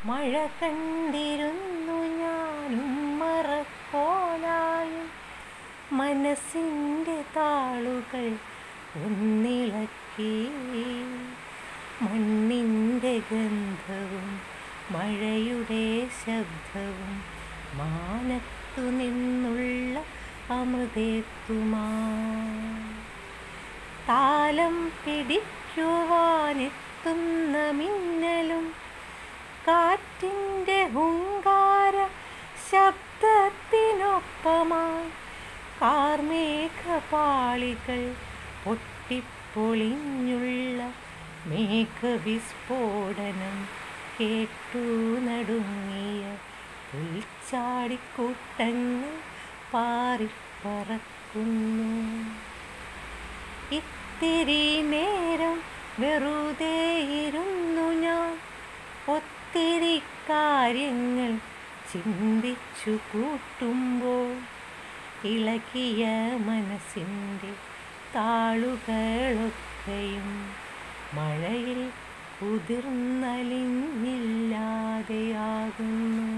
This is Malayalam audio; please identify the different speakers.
Speaker 1: മഴ കണ്ടിരുന്നു ഞാനും മറക്കോലായും മനസ്സിൻ്റെ താളുകൾ ഒന്നിളക്കി. മണ്ണിൻ്റെ ഗന്ധവും മഴയുടെ ശബ്ദവും മാനത്തു നിന്നുള്ള അമൃതേത്തുമാ. താലം പിടിക്കുവാനെത്തുന്ന മിന്നലും കാറ്റിൻ്റെ ഹുങ്കാര ശബ്ദത്തിനൊപ്പമായി കാർമേഘപാളികൾ പൊട്ടിപ്പൊളിഞ്ഞുള്ള മേഘവിസ്ഫോടനം കേട്ടു നടുങ്ങിയ പുൽച്ചാടിക്കൂട്ടങ്ങൾ പാറിപ്പറക്കുന്നു. ഇത്തിരി നേരം വെറുതെയിരുന്നു ഞാൻ, ഒത്തിരി കാര്യങ്ങൾ ചിന്തിച്ചു കൂട്ടുമ്പോൾ ഇളകിയ മനസ്സിൻ്റെ താളുകളൊക്കെയും മഴയിൽ ഉതിർന്നലിഞ്ഞില്ലാതെയാകുന്നു.